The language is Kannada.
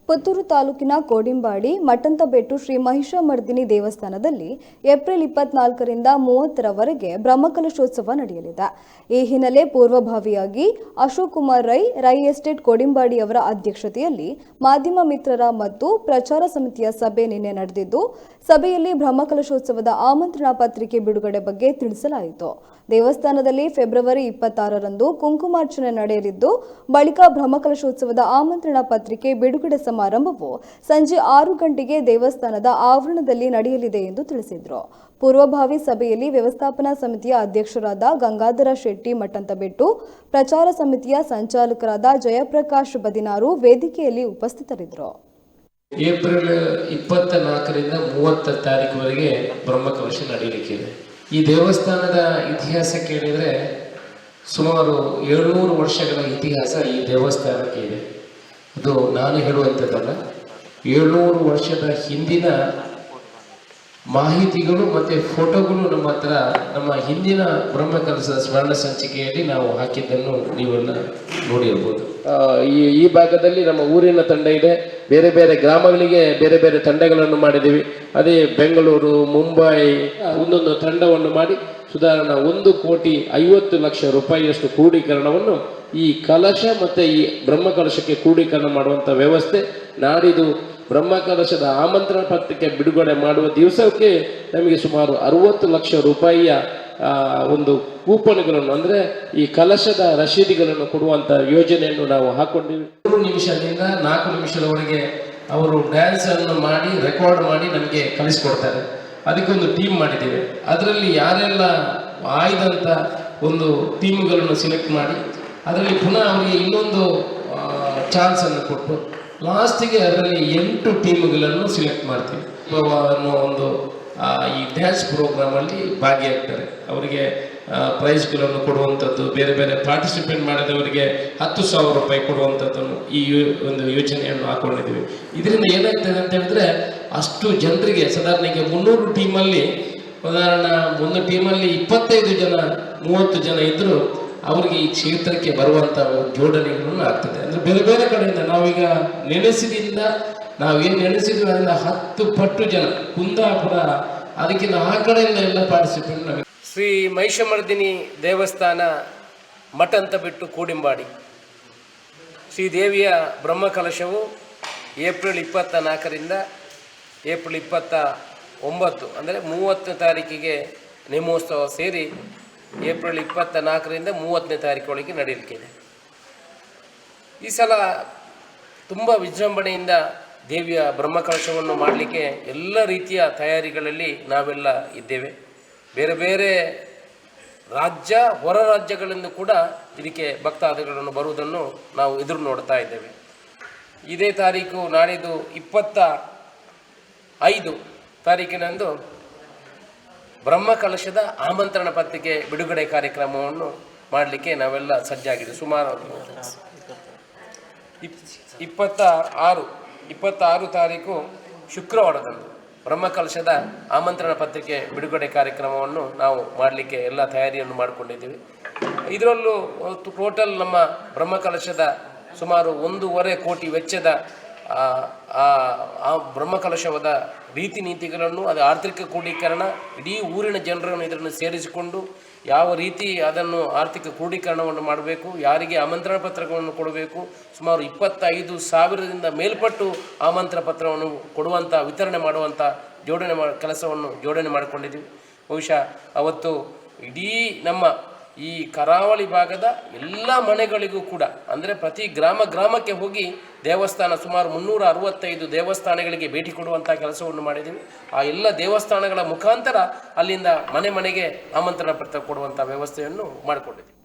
ಪುತ್ತೂರು ತಾಲೂಕಿನ ಕೋಡಿಂಬಾಡಿ ಮಠಂತಬೆಟ್ಟು ಶ್ರೀ ಮಹಿಷಮರ್ದಿನಿ ದೇವಸ್ಥಾನದಲ್ಲಿ ಏಪ್ರಿಲ್ 24ರಿಂದ 30ರವರೆಗೆ ಬ್ರಹ್ಮಕಲಶೋತ್ಸವ ನಡೆಯಲಿದೆ. ಈ ಹಿನ್ನೆಲೆ ಪೂರ್ವಭಾವಿಯಾಗಿ ಅಶೋಕ್ ಕುಮಾರ್ ರೈ ಎಸ್ಟೇಟ್ ಕೋಡಿಂಬಾಡಿ ಅವರ ಅಧ್ಯಕ್ಷತೆಯಲ್ಲಿ ಮಾಧ್ಯಮ ಮಿತ್ರರ ಮತ್ತು ಪ್ರಚಾರ ಸಮಿತಿಯ ಸಭೆ ನಿನ್ನೆ ನಡೆದಿದ್ದು, ಸಭೆಯಲ್ಲಿ ಬ್ರಹ್ಮಕಲಶೋತ್ಸವದ ಆಮಂತ್ರಣ ಪತ್ರಿಕೆ ಬಿಡುಗಡೆ ಬಗ್ಗೆ ತಿಳಿಸಲಾಯಿತು. ದೇವಸ್ಥಾನದಲ್ಲಿ ಫೆಬ್ರವರಿ 26ರಂದು ಕುಂಕುಮಾರ್ಚನೆ ನಡೆಯಲಿದ್ದು, ಬಳಿಕ ಬ್ರಹ್ಮಕಲಶೋತ್ಸವದ ಆಮಂತ್ರಣ ಪತ್ರಿಕೆ ಬಿಡುಗಡೆ ಸಮಾರಂಭವು ಸಂಜೆ 6 ಗಂಟೆಗೆ ದೇವಸ್ಥಾನದ ಆವರಣದಲ್ಲಿ ನಡೆಯಲಿದೆ ಎಂದು ತಿಳಿಸಿದರು. ಪೂರ್ವಭಾವಿ ಸಭೆಯಲ್ಲಿ ವ್ಯವಸ್ಥಾಪನಾ ಸಮಿತಿಯ ಅಧ್ಯಕ್ಷರಾದ ಗಂಗಾಧರ ಶೆಟ್ಟಿ ಮಠಂತಬೆಟ್ಟು, ಪ್ರಚಾರ ಸಮಿತಿಯ ಸಂಚಾಲಕರಾದ ಜಯಪ್ರಕಾಶ್ ಬದಿನಾರು ವೇದಿಕೆಯಲ್ಲಿ ಉಪಸ್ಥಿತರಿದ್ದರು. ಏಪ್ರಿಲ್ 24ರಿಂದ 30 ತಾರೀಕುವರೆಗೆ ಬ್ರಹ್ಮಕಲಶ ನಡೆಯಲಿಕ್ಕಿದೆ. ಈ ದೇವಸ್ಥಾನದ ಇತಿಹಾಸ ಕೇಳಿದರೆ ಸುಮಾರು 700 ವರ್ಷಗಳ ಇತಿಹಾಸ ಈ ದೇವಸ್ಥಾನಕ್ಕೆ ಇದೆ. ಅದು ನಾನು ಹೇಳುವಂಥದ್ದಲ್ಲ, 700 ವರ್ಷದ ಹಿಂದಿನ ಮಾಹಿತಿಗಳು ಮತ್ತು ಫೋಟೋಗಳು ನಮ್ಮ ಹಿಂದಿನ ಬ್ರಹ್ಮಕಲಶ ಸ್ಮರಣ ಸಂಚಿಕೆಯಲ್ಲಿ ನಾವು ಹಾಕಿದ್ದನ್ನು ನೀವೆಲ್ಲ ನೋಡಿರ್ಬೋದು. ಈ ಭಾಗದಲ್ಲಿ ನಮ್ಮ ಊರಿನ ತಂಡ ಇದೆ, ಬೇರೆ ಬೇರೆ ಗ್ರಾಮಗಳಿಗೆ ಬೇರೆ ಬೇರೆ ತಂಡಗಳನ್ನು ಮಾಡಿದ್ದೀವಿ. ಅದೇ ಬೆಂಗಳೂರು, ಮುಂಬೈ ಒಂದೊಂದು ತಂಡವನ್ನು ಮಾಡಿ ಸುಧಾರಣ 1,50,00,000 ರೂಪಾಯಿಯಷ್ಟು ಕ್ರೋಢೀಕರಣವನ್ನು ಈ ಕಲಶ ಮತ್ತು ಈ ಬ್ರಹ್ಮಕಲಶಕ್ಕೆ ಕ್ರೋಢೀಕರಣ ಮಾಡುವಂಥ ವ್ಯವಸ್ಥೆ. ನಾಡಿದು ಬ್ರಹ್ಮಕಲಶದ ಆಮಂತ್ರಣ ಪತ್ರಿಕೆ ಬಿಡುಗಡೆ ಮಾಡುವ ದಿವಸಕ್ಕೆ ನಮಗೆ ಸುಮಾರು 60 ಲಕ್ಷ ರೂಪಾಯಿಯ ಒಂದು ಕೂಪನ್ಗಳನ್ನು, ಅಂದರೆ ಈ ಕಲಶದ ರಶೀದಿಗಳನ್ನು ಕೊಡುವಂಥ ಯೋಜನೆಯನ್ನು ನಾವು ಹಾಕ್ಕೊಂಡಿವಿ. 3 ನಿಮಿಷದಿಂದ 4 ನಿಮಿಷದವರೆಗೆ ಅವರು ಡ್ಯಾನ್ಸ್ ಅನ್ನು ಮಾಡಿ ರೆಕಾರ್ಡ್ ಮಾಡಿ ನಮಗೆ ಕಲಿಸ್ಕೊಡ್ತಾರೆ. ಅದಕ್ಕೊಂದು ಟೀಮ್ ಮಾಡಿದ್ದೇವೆ. ಅದರಲ್ಲಿ ಯಾರೆಲ್ಲ ಆಯ್ದಂಥ ಒಂದು ಟೀಮ್ಗಳನ್ನು ಸೆಲೆಕ್ಟ್ ಮಾಡಿ ಅದರಲ್ಲಿ ಪುನಃ ಅವರಿಗೆ ಇನ್ನೊಂದು ಚಾನ್ಸನ್ನು ಕೊಟ್ಟು ಲಾಸ್ಟಿಗೆ ಅದರಲ್ಲಿ 8 ಟೀಮ್ಗಳನ್ನು ಸೆಲೆಕ್ಟ್ ಮಾಡ್ತೀವಿ. ಅನ್ನೋ ಒಂದು ಈ ಡ್ಯಾನ್ಸ್ ಪ್ರೋಗ್ರಾಮಲ್ಲಿ ಭಾಗಿಯಾಗ್ತಾರೆ. ಅವರಿಗೆ ಪ್ರೈಸ್ಗಳನ್ನು ಕೊಡುವಂಥದ್ದು, ಬೇರೆ ಬೇರೆ ಪಾರ್ಟಿಸಿಪೇಟ್ ಮಾಡಿದವರಿಗೆ 10,000 ರೂಪಾಯಿ ಕೊಡುವಂಥದ್ದನ್ನು ಈ ಒಂದು ಯೋಜನೆಯನ್ನು ಹಾಕೊಂಡಿದ್ದೀವಿ. ಇದರಿಂದ ಏನಾಗ್ತದೆ ಅಂತ ಹೇಳಿದ್ರೆ, ಅಷ್ಟು ಜನರಿಗೆ ಸಾಧಾರಣಕ್ಕೆ 300 ಟೀಮಲ್ಲಿ ಉದಾಹರಣೆ ಒಂದು ಟೀಮಲ್ಲಿ 25 ಜನ 30 ಜನ ಇದ್ದರೂ ಅವರಿಗೆ ಈ ಕ್ಷೇತ್ರಕ್ಕೆ ಬರುವಂಥ ಜೋಡಣೆಗಳನ್ನು ಆಗ್ತದೆ. ಅಂದರೆ ಬೇರೆ ಬೇರೆ ಕಡೆಯಿಂದ ನಾವೀಗ ನಾವೇನು ನೆನೆಸಿದ್ವಿ ಅದರಿಂದ 10 ಪಟ್ಟು ಜನ ಕುಂದಾಪುರ ಅದಕ್ಕಿಂತ ಆ ಕಡೆಯಿಂದ ಎಲ್ಲ ಪಾರ್ಟಿಸಿಪೇಟ್ ನಮಗೆ. ಶ್ರೀ ಮಹಿಷಮರ್ದಿನಿ ದೇವಸ್ಥಾನ ಮಠಂತಬೆಟ್ಟು ಕೋಡಿಂಬಾಡಿ ಶ್ರೀದೇವಿಯ ಬ್ರಹ್ಮಕಲಶವು ಏಪ್ರಿಲ್ 24ರಿಂದ ಏಪ್ರಿಲ್ 29 ಅಂದರೆ 30ನೇ ತಾರೀಕಿಗೆ ನೇಮೋತ್ಸವ ಸೇರಿ ಏಪ್ರಿಲ್ 24ರಿಂದ 30ನೇ ತಾರೀಕೊಳಗೆ ನಡೆಯಲಿಕ್ಕಿದೆ. ಈ ಸಲ ತುಂಬ ವಿಜೃಂಭಣೆಯಿಂದ ದೇವಿಯ ಬ್ರಹ್ಮಕಲಶವನ್ನು ಮಾಡಲಿಕ್ಕೆ ಎಲ್ಲ ರೀತಿಯ ತಯಾರಿಗಳಲ್ಲಿ ನಾವೆಲ್ಲ ಇದ್ದೇವೆ. ಬೇರೆ ಬೇರೆ ರಾಜ್ಯ ಹೊರ ರಾಜ್ಯಗಳಿಂದ ಕೂಡ ಇದಕ್ಕೆ ಭಕ್ತಾದಿಗಳನ್ನು ಬರುವುದನ್ನು ನಾವು ಎದುರು ನೋಡ್ತಾ ಇದ್ದೇವೆ. ಇದೇ ತಾರೀಕು ನಾಡಿದ್ದು 25 ತಾರೀಕಿನಂದು ಬ್ರಹ್ಮಕಲಶದ ಆಮಂತ್ರಣ ಪತ್ರಿಕೆ ಬಿಡುಗಡೆ ಕಾರ್ಯಕ್ರಮವನ್ನು ಮಾಡಲಿಕ್ಕೆ ನಾವೆಲ್ಲ ಸಜ್ಜಾಗಿದೆ. ಸುಮಾರು 26 ತಾರೀಕು ಶುಕ್ರವಾರದಂದು ಬ್ರಹ್ಮಕಲಶದ ಆಮಂತ್ರಣ ಪತ್ರಿಕೆ ಬಿಡುಗಡೆ ಕಾರ್ಯಕ್ರಮವನ್ನು ನಾವು ಮಾಡಲಿಕ್ಕೆ ಎಲ್ಲ ತಯಾರಿಯನ್ನು ಮಾಡಿಕೊಂಡಿದ್ದೀವಿ. ಇದರಲ್ಲೂ ಟೋಟಲ್ ನಮ್ಮ ಬ್ರಹ್ಮಕಲಶದ ಸುಮಾರು 1.5 ಕೋಟಿ ವೆಚ್ಚದ ಆ ಬ್ರಹ್ಮಕಲಶವಾದ ರೀತಿ ನೀತಿಗಳನ್ನು, ಅದು ಆರ್ಥಿಕ ಕ್ರೋಢೀಕರಣ, ಇಡೀ ಊರಿನ ಜನರನ್ನು ಇದನ್ನು ಸೇರಿಸಿಕೊಂಡು ಯಾವ ರೀತಿ ಅದನ್ನು ಆರ್ಥಿಕ ಕ್ರೋಢೀಕರಣವನ್ನು ಮಾಡಬೇಕು, ಯಾರಿಗೆ ಆಮಂತ್ರಣ ಪತ್ರಗಳನ್ನು ಕೊಡಬೇಕು, ಸುಮಾರು 25,000ದಿಂದ ಮೇಲ್ಪಟ್ಟು ಆಮಂತ್ರಣ ಪತ್ರವನ್ನು ಕೊಡುವಂಥ ವಿತರಣೆ ಮಾಡುವಂಥ ಜೋಡಣೆ ಮಾಡಿಕೊಂಡಿದ್ದೀವಿ. ಬಹುಶಃ ಅವತ್ತು ಇಡೀ ನಮ್ಮ ಈ ಕರಾವಳಿ ಭಾಗದ ಎಲ್ಲ ಮನೆಗಳಿಗೂ ಕೂಡ, ಅಂದರೆ ಪ್ರತಿ ಗ್ರಾಮಕ್ಕೆ ಹೋಗಿ ದೇವಸ್ಥಾನ ಸುಮಾರು 365 ದೇವಸ್ಥಾನಗಳಿಗೆ ಭೇಟಿ ಕೊಡುವಂಥ ಕೆಲಸವನ್ನು ಮಾಡಿದ್ದೀವಿ. ಆ ಎಲ್ಲ ದೇವಸ್ಥಾನಗಳ ಮುಖಾಂತರ ಅಲ್ಲಿಂದ ಮನೆಗೆ ಆಮಂತ್ರಣ ಪತ್ರ ಕೊಡುವಂಥ ವ್ಯವಸ್ಥೆಯನ್ನು ಮಾಡಿಕೊಂಡಿದ್ದೀವಿ.